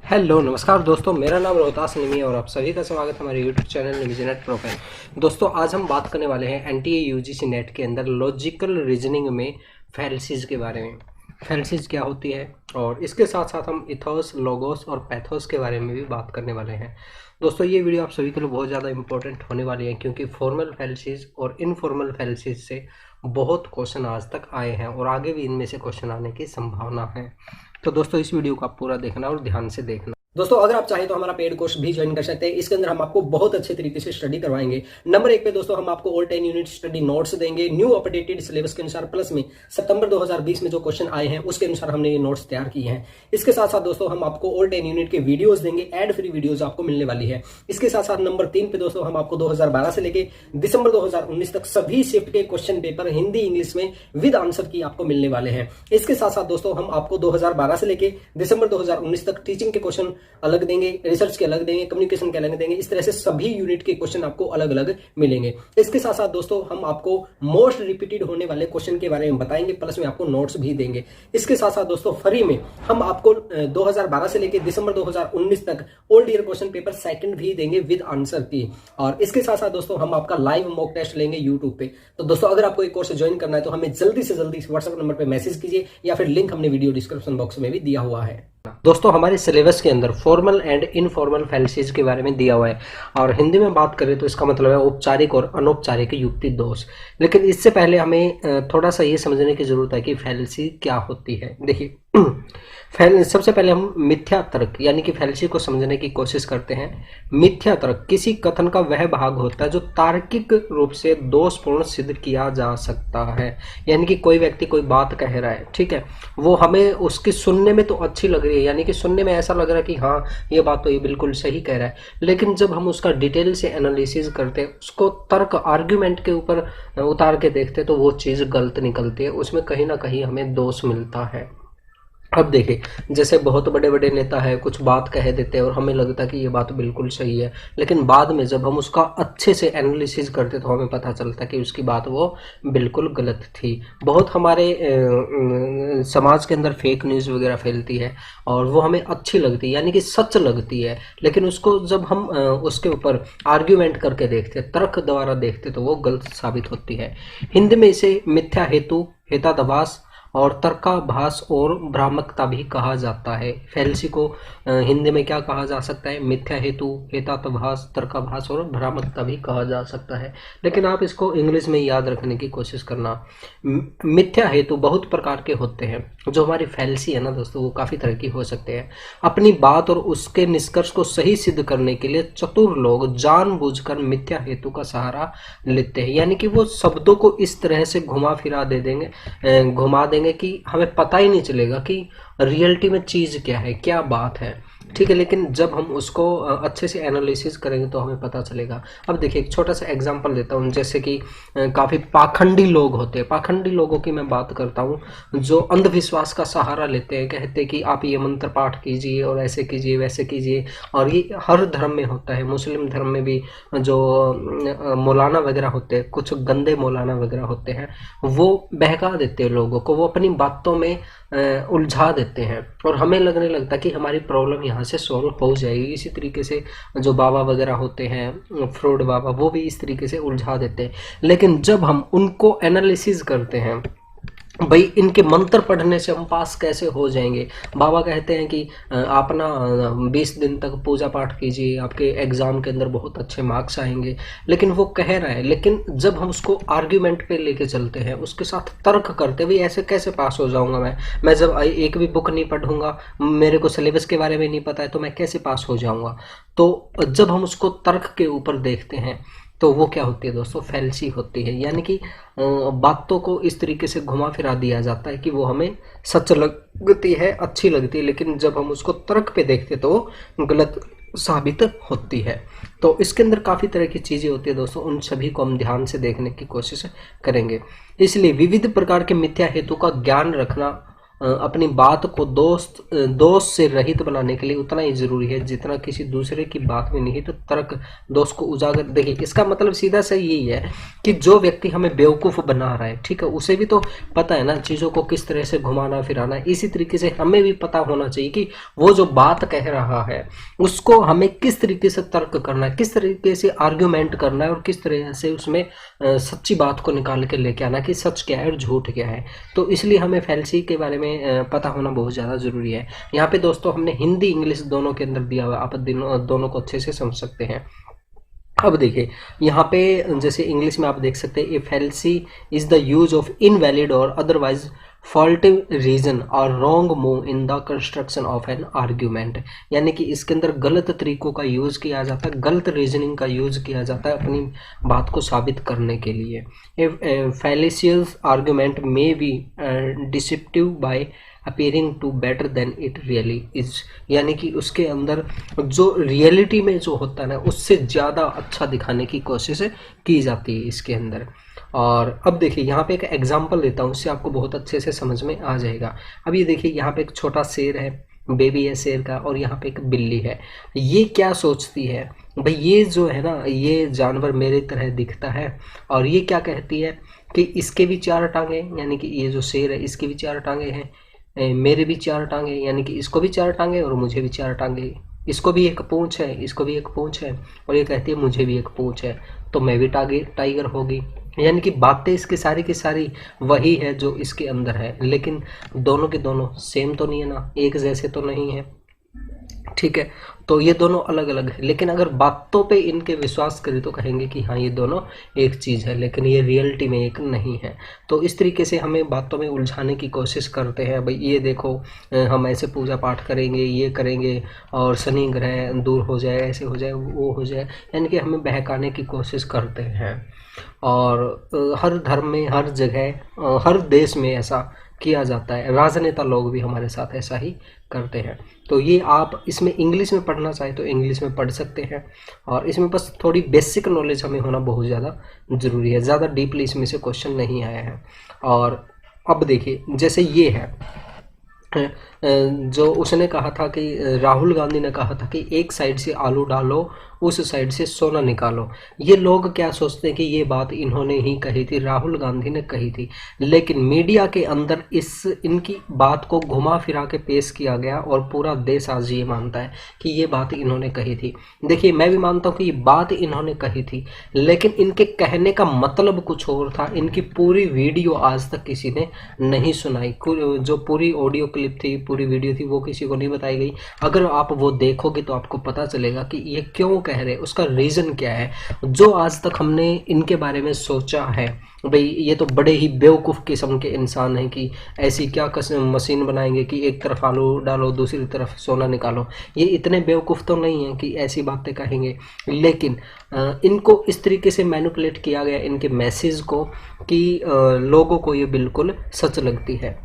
Hello नमस्कार दोस्तों, मेरा नाम रोहतास निमी है और आप सभी का स्वागत है हमारे यूट्यूब चैनल निमी नेट प्रोफाइल। दोस्तों आज हम बात करने वाले हैं एनटीए यूजीसी नेट के अंदर लॉजिकल रीजनिंग में फैलसीज के बारे में। फैलसीज क्या होती है और इसके साथ साथ हम इथोस, लोगोस और पैथोस के बारे में भी बात करने वाले हैं। दोस्तों ये वीडियो आप सभी के लिए बहुत ज़्यादा इंपॉर्टेंट होने वाली है क्योंकि फॉर्मल फैलसीज और इनफॉर्मल फैलसीज से बहुत क्वेश्चन आज तक आए हैं और आगे भी इनमें से क्वेश्चन आने की संभावना है। तो दोस्तों इस वीडियो को आप पूरा देखना और ध्यान से देखना। दोस्तों अगर आप चाहें तो हमारा पेड कोर्स भी ज्वाइन कर सकते हैं। इसके अंदर हम आपको बहुत अच्छे तरीके से स्टडी करवाएंगे। नंबर 1 पे दोस्तों हम आपको ऑल 10 यूनिट स्टडी नोट्स देंगे न्यू अपडेटेड सिलेबस के अनुसार, प्लस में सितंबर 2020 में जो क्वेश्चन आए हैं उसके अनुसार हमने ये नोट्स तैयार किए हैं। इसके साथ साथ दोस्तों हम आपको ऑल 10 यूनिट के वीडियोस देंगे, एड फ्री वीडियोस आपको मिलने वाली है। इसके साथ साथ नंबर 3 पे दोस्तों हम आपको 2012 से लेके दिसंबर 2019 तक सभी शिफ्ट के क्वेश्चन पेपर हिंदी इंग्लिश में विद आंसर की आपको मिलने वाले हैं। इसके साथ साथ दोस्तों हम आपको 2012 से लेके दिसंबर 2019 तक टीचिंग के क्वेश्चन अलग देंगे, रिसर्च के अलग देंगे, कम्युनिकेशन के अलग देंगे। इस तरह से सभी यूनिट के क्वेश्चन आपको अलग अलग मिलेंगे। इसके साथ साथ दोस्तों हम आपको मोस्ट रिपीटेड होने वाले क्वेश्चन के बारे में बताएंगे, प्लस में आपको नोट्स भी देंगे। इसके साथ साथ दोस्तों फ्री में हम आपको 2012 से लेकर दिसंबर 2019 तक old year question paper second भी देंगे विद आंसर की। और इसके साथ साथ दोस्तों हम आपका लाइव मॉक टेस्ट लेंगे यूट्यूब पे। तो दोस्तों अगर आपको एक कोर्स ज्वाइन करना है तो हमें जल्दी से जल्दी व्हाट्सएप नंबर पे मैसेज कीजिए या फिर लिंक हमने वीडियो डिस्क्रिप्शन बॉक्स में भी दिया हुआ है। दोस्तों हमारे सिलेबस के अंदर फॉर्मल एंड इनफॉर्मल फैलसीज के बारे में दिया हुआ है और हिंदी में बात करें तो इसका मतलब है औपचारिक और अनौपचारिक युक्ति दोष। लेकिन इससे पहले हमें थोड़ा सा ये समझने की जरूरत है कि फैलसी क्या होती है। देखिए सबसे पहले हम मिथ्या तर्क यानी कि फैलसी को समझने की कोशिश करते हैं। मिथ्या तर्क किसी कथन का वह भाग होता है जो तार्किक रूप से दोषपूर्ण सिद्ध किया जा सकता है। यानी कि कोई व्यक्ति कोई बात कह रहा है, ठीक है, वो हमें उसकी सुनने में तो अच्छी लग रही है, यानी कि सुनने में ऐसा लग रहा है कि हाँ ये बात तो ये बिल्कुल सही कह रहा है, लेकिन जब हम उसका डिटेल से एनालिसिस करते हैं, उसको तर्क आर्ग्यूमेंट के ऊपर उतार के देखते हैं तो वो चीज़ गलत निकलती है, उसमें कहीं ना कहीं हमें दोष मिलता है। अब देखिए जैसे बहुत बड़े बड़े नेता है, कुछ बात कह देते हैं और हमें लगता है कि ये बात बिल्कुल सही है, लेकिन बाद में जब हम उसका अच्छे से एनालिसिस करते तो हमें पता चलता है कि उसकी बात वो बिल्कुल गलत थी। बहुत हमारे समाज के अंदर फेक न्यूज़ वगैरह फैलती है और वो हमें अच्छी लगती है, यानी कि सच लगती है, लेकिन उसको जब हम उसके ऊपर आर्ग्यूमेंट करके देखते, तर्क द्वारा देखते, तो वो गलत साबित होती है। हिंदी में इसे मिथ्या हेतु, हेतादभास और तर्काभास और भ्रामकता भी कहा जाता है। फैलसी को हिंदी में क्या कहा जा सकता है? मिथ्या हेतु, हेतादभास, तर्काभास और भ्रामकता भी कहा जा सकता है। लेकिन आप इसको इंग्लिश में याद रखने की कोशिश करना। मिथ्या हेतु बहुत प्रकार के होते हैं। जो हमारी फैलसी है ना दोस्तों, वो काफ़ी तरह की हो सकते हैं। अपनी बात और उसके निष्कर्ष को सही सिद्ध करने के लिए चतुर लोग जानबूझकर मिथ्या हेतु का सहारा लेते हैं, यानी कि वो शब्दों को इस तरह से घुमा फिरा दे देंगे, घुमा देंगे कि हमें पता ही नहीं चलेगा कि रियलिटी में चीज़ क्या है, क्या बात है, ठीक है। लेकिन जब हम उसको अच्छे से एनालिसिस करेंगे तो हमें पता चलेगा। अब देखिए एक छोटा सा एग्जांपल देता हूँ, जैसे कि काफ़ी पाखंडी लोग होते हैं। पाखंडी लोगों की मैं बात करता हूँ जो अंधविश्वास का सहारा लेते हैं, कहते हैं कि आप ये मंत्र पाठ कीजिए और ऐसे कीजिए वैसे कीजिए, और ये हर धर्म में होता है। मुस्लिम धर्म में भी जो मौलाना वगैरह होते हैं, कुछ गंदे मौलाना वगैरह होते हैं, वो बहका देते हैं लोगों को, वो अपनी बातों में उलझा देते हैं और हमें लगने लगता है कि हमारी प्रॉब्लम यहाँ से सॉल्व हो जाएगी। इसी तरीके से जो बाबा वगैरह होते हैं, फ्रॉड बाबा, वो भी इस तरीके से उलझा देते हैं। लेकिन जब हम उनको एनालिसिस करते हैं, भाई इनके मंत्र पढ़ने से हम पास कैसे हो जाएंगे। बाबा कहते हैं कि आप ना 20 दिन तक पूजा पाठ कीजिए, आपके एग्ज़ाम के अंदर बहुत अच्छे मार्क्स आएंगे, लेकिन वो कह रहा है। लेकिन जब हम उसको आर्ग्यूमेंट पे लेके चलते हैं, उसके साथ तर्क करते, भाई ऐसे कैसे पास हो जाऊंगा मैं जब एक भी बुक नहीं पढ़ूंगा, मेरे को सिलेबस के बारे में नहीं पता है, तो मैं कैसे पास हो जाऊंगा। तो जब हम उसको तर्क के ऊपर देखते हैं तो वो क्या होती है दोस्तों? फैलसी होती है, यानी कि बातों को इस तरीके से घुमा फिरा दिया जाता है कि वो हमें सच लगती है, अच्छी लगती है, लेकिन जब हम उसको तर्क पे देखते तो गलत साबित होती है। तो इसके अंदर काफ़ी तरह की चीज़ें होती है दोस्तों, उन सभी को हम ध्यान से देखने की कोशिश करेंगे। इसलिए विविध प्रकार के मिथ्या हेतु का ज्ञान रखना अपनी बात को दोष से रहित बनाने के लिए उतना ही जरूरी है जितना किसी दूसरे की बात में निहित तर्क दोष को उजागर। देखिए इसका मतलब सीधा सा यही है कि जो व्यक्ति हमें बेवकूफ बना रहा है, ठीक है, उसे भी तो पता है ना चीजों को किस तरह से घुमाना फिराना। इसी तरीके से हमें भी पता होना चाहिए कि वो जो बात कह रहा है उसको हमें किस तरीके से तर्क करना है, किस तरीके से आर्ग्यूमेंट करना है और किस तरह से उसमें सच्ची बात को निकाल के लेके आना कि सच क्या है और झूठ क्या है। तो इसलिए हमें फैल्सी के बारे में पता होना बहुत ज़्यादा ज़रूरी है। यहाँ पे दोस्तों हमने हिंदी इंग्लिश दोनों के अंदर दिया हुआ, आप दोनों को अच्छे से समझ सकते हैं। अब देखिए यहाँ पे जैसे इंग्लिश में आप देख सकते हैं, a fallacy is the use of invalid और अदरवाइज फॉल्टी रीजन और wrong move in the construction of an argument. यानी कि इसके अंदर गलत तरीकों का यूज किया जाता है, गलत रीजनिंग का यूज किया जाता है अपनी बात को साबित करने के लिए। A fallacious argument may be deceptive by appearing to better than it really is. यानी कि उसके अंदर जो रियलिटी में जो होता है ना उससे ज़्यादा अच्छा दिखाने की कोशिश की जाती है इसके अंदर। और अब देखिए यहाँ पे एक एग्जांपल देता हूँ, उससे आपको बहुत अच्छे से समझ में आ जाएगा। अब ये देखिए यहाँ पे एक छोटा शेर है, बेबी है शेर का, और यहाँ पे एक बिल्ली है। ये क्या सोचती है भाई, ये जो है ना ये जानवर मेरे तरह दिखता है, और ये क्या कहती है कि इसके भी चार टांगे, यानी कि ये जो शेर है इसके भी चार टांगे हैं, मेरे भी चार टांगे, यानी कि इसको भी चार टांगे और मुझे भी चार टांगे, इसको भी एक पूंछ है, इसको भी एक पूंछ है, और ये कहती है मुझे भी एक पूंछ है, तो मैं भी टाइगर होगी। यानी कि बातें इसकी सारी की सारी वही है जो इसके अंदर है, लेकिन दोनों के दोनों सेम तो नहीं है ना, एक जैसे तो नहीं है, ठीक है। तो ये दोनों अलग अलग है, लेकिन अगर बातों पे इनके विश्वास करें तो कहेंगे कि हाँ ये दोनों एक चीज़ है, लेकिन ये रियलिटी में एक नहीं है। तो इस तरीके से हमें बातों में उलझाने की कोशिश करते हैं, भाई ये देखो हम ऐसे पूजा पाठ करेंगे, ये करेंगे और शनि ग्रह दूर हो जाए, ऐसे हो जाए, वो हो जाए, यानी कि हमें बहकाने की कोशिश करते हैं। और हर धर्म में, हर जगह, हर देश में ऐसा किया जाता है, राजनेता लोग भी हमारे साथ ऐसा ही करते हैं। तो ये आप इसमें इंग्लिश में पढ़ना चाहे तो इंग्लिश में पढ़ सकते हैं, और इसमें बस थोड़ी बेसिक नॉलेज हमें होना बहुत ज़्यादा ज़रूरी है, ज़्यादा डीपली इसमें से क्वेश्चन नहीं आया है। और अब देखिए जैसे ये है, जो उसने कहा था कि राहुल गांधी ने कहा था कि एक साइड से आलू डालो, उस साइड से सोना निकालो। ये लोग क्या सोचते हैं कि ये बात इन्होंने ही कही थी, राहुल गांधी ने कही थी, लेकिन मीडिया के अंदर इनकी बात को घुमा फिरा के पेश किया गया और पूरा देश आज ये मानता है कि ये बात इन्होंने कही थी। देखिए मैं भी मानता हूँ कि ये बात इन्होंने कही थी, लेकिन इनके कहने का मतलब कुछ और था। इनकी पूरी वीडियो आज तक किसी ने नहीं सुनाई, जो पूरी ऑडियो क्लिप थी, पूरी वीडियो थी, वो किसी को नहीं बताई गई। अगर आप वो देखोगे तो आपको पता चलेगा कि ये क्यों कह रहे, उसका रीज़न क्या है। जो आज तक हमने इनके बारे में सोचा है, भाई ये तो बड़े ही बेवकूफ़ किस्म के इंसान हैं कि ऐसी क्या मशीन बनाएंगे कि एक तरफ आलू डालो दूसरी तरफ सोना निकालो। ये इतने बेवकूफ़ तो नहीं है कि ऐसी बातें कहेंगे, लेकिन इनको इस तरीके से मैनिपुलेट किया गया इनके मैसेज को कि लोगों को ये बिल्कुल सच लगती है।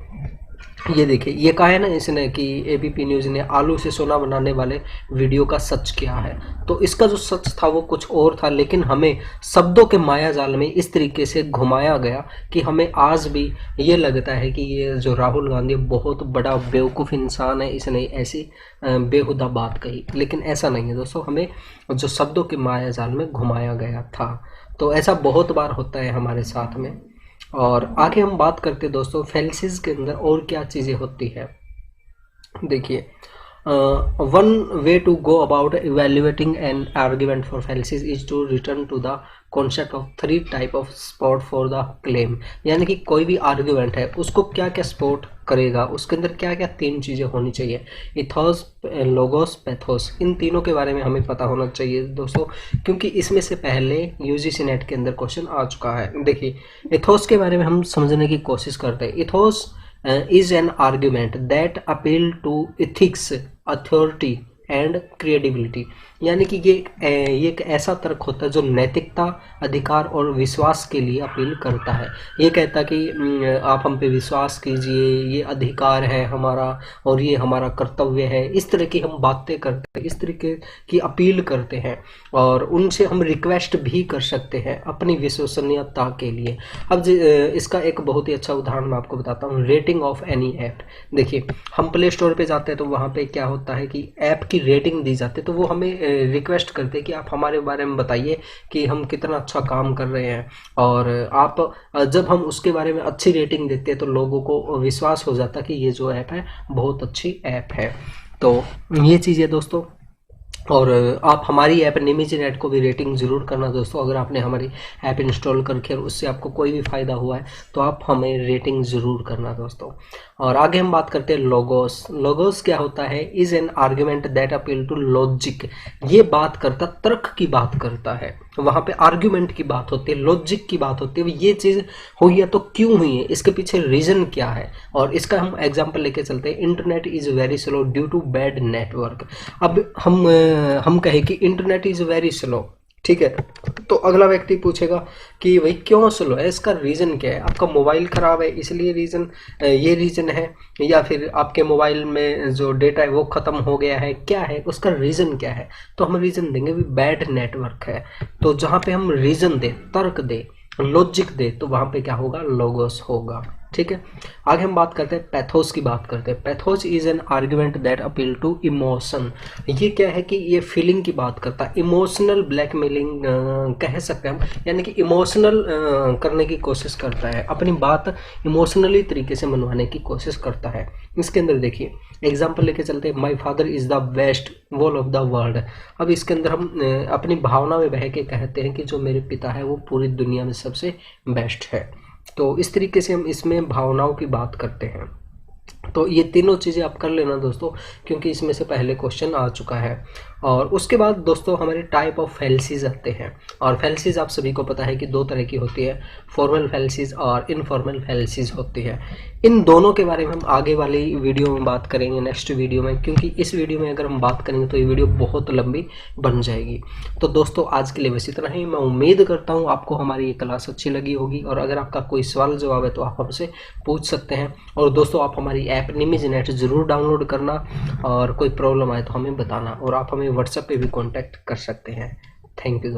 ये देखिए ये कहा है ना इसने कि एबीपी न्यूज़ ने आलू से सोना बनाने वाले वीडियो का सच क्या है। तो इसका जो सच था वो कुछ और था, लेकिन हमें शब्दों के माया जाल में इस तरीके से घुमाया गया कि हमें आज भी ये लगता है कि ये जो राहुल गांधी बहुत बड़ा बेवकूफ़ इंसान है, इसने ऐसी बेहुदा बात कही। लेकिन ऐसा नहीं है दोस्तों, हमें जो शब्दों के माया जाल में घुमाया गया था। तो ऐसा बहुत बार होता है हमारे साथ में। और आगे हम बात करते हैं दोस्तों फैल्सीज के अंदर और क्या चीज़ें होती है। देखिए one way to go about evaluating an argument for fallacies is to return to the concept of 3 type of support for the claim. यानी कि कोई भी आर्ग्यूमेंट है उसको क्या क्या सपोर्ट करेगा, उसके अंदर क्या क्या 3 चीज़ें होनी चाहिए, इथोस, लोगोस, पैथोस। इन तीनों के बारे में हमें पता होना चाहिए दोस्तों, क्योंकि इसमें से पहले यूजीसी नेट के अंदर क्वेश्चन आ चुका है। देखिए इथोस के बारे में हम समझने की कोशिश करते हैं। Ethos is an argument that appeal to ethics, authority and credibility. यानी कि ये एक ऐसा तर्क होता है जो नैतिकता, अधिकार और विश्वास के लिए अपील करता है। ये कहता कि आप हम पे विश्वास कीजिए, ये अधिकार है हमारा और ये हमारा कर्तव्य है। इस तरह की हम बातें करते हैं, इस तरीके की अपील करते हैं और उनसे हम रिक्वेस्ट भी कर सकते हैं अपनी विश्वसनीयता के लिए। अब इसका एक बहुत ही अच्छा उदाहरण मैं आपको बताता हूँ, रेटिंग ऑफ एनी ऐप। देखिए, हम प्ले स्टोर पे जाते हैं तो वहाँ पे क्या होता है कि ऐप की रेटिंग दी जाती है, तो वो हमें रिक्वेस्ट करते हैं कि आप हमारे बारे में बताइए कि हम कितना अच्छा काम कर रहे हैं। और आप जब हम उसके बारे में अच्छी रेटिंग देते हैं तो लोगों को विश्वास हो जाता है कि ये जो ऐप है बहुत अच्छी ऐप है। तो ये चीज़ है दोस्तों। और आप हमारी ऐप निमिजी नेट को भी रेटिंग ज़रूर करना दोस्तों। अगर आपने हमारी ऐप इंस्टॉल करके और उससे आपको कोई भी फ़ायदा हुआ है तो आप हमें रेटिंग ज़रूर करना दोस्तों। और आगे हम बात करते हैं लोगोस। लोगोस क्या होता है? Is an argument that appeal to logic. ये बात करता, तर्क की बात करता है। वहाँ पे आर्ग्यूमेंट की बात होती है, लॉजिक की बात होती है। ये चीज़ हुई है तो क्यों हुई है, इसके पीछे रीज़न क्या है। और इसका हम एग्जाम्पल लेके चलते हैं, internet is very slow due to bad network. अब हम कहें कि इंटरनेट इज़ वेरी स्लो, ठीक है, तो अगला व्यक्ति पूछेगा कि भाई क्यों स्लो है, इसका रीज़न क्या है? आपका मोबाइल ख़राब है इसलिए रीज़न, ये रीज़न है, या फिर आपके मोबाइल में जो डेटा है वो ख़त्म हो गया है, क्या है उसका रीज़न क्या है? तो हम रीज़न देंगे भी बैड नेटवर्क है। तो जहाँ पे हम रीज़न दे, तर्क दे, लॉजिक दे, तो वहाँ पे क्या होगा? लोगोस होगा। ठीक है, आगे हम बात करते हैं पैथोस की बात करते हैं। Pathos is an argument that appeal to emotion. ये क्या है कि ये फीलिंग की बात करता है, इमोशनल ब्लैकमेलिंग कह सकते हैं हम, यानी कि इमोशनल करने की कोशिश करता है, अपनी बात इमोशनली तरीके से मनवाने की कोशिश करता है। इसके अंदर देखिए एग्जाम्पल लेके चलते हैं, my father is the best wall of the world. अब इसके अंदर हम अपनी भावना में बह के कहते हैं कि जो मेरे पिता है वो पूरी दुनिया में सबसे बेस्ट है। तो इस तरीके से हम इसमें भावनाओं की बात करते हैं। तो ये तीनों चीज़ें आप कर लेना दोस्तों, क्योंकि इसमें से पहले क्वेश्चन आ चुका है। और उसके बाद दोस्तों हमारे टाइप ऑफ फैल्सीज आते हैं। और फैल्सीज आप सभी को पता है कि दो तरह की होती है, फॉर्मल फैल्सीज और इनफॉर्मल फैल्सीज होती है। इन दोनों के बारे में हम आगे वाली वीडियो में बात करेंगे, नेक्स्ट वीडियो में, क्योंकि इस वीडियो में अगर हम बात करेंगे तो ये वीडियो बहुत लंबी बन जाएगी। तो दोस्तों आज के लिए बस इतना ही। मैं उम्मीद करता हूँ आपको हमारी ये क्लास अच्छी लगी होगी, और अगर आपका कोई सवाल जवाब है तो आप हमसे पूछ सकते हैं। और दोस्तों आप हमारी ऐप निमिज नेट ज़रूर डाउनलोड करना, और कोई प्रॉब्लम आए तो हमें बताना, और आप हमें व्हाट्सएप पे भी कांटेक्ट कर सकते हैं। Thank you.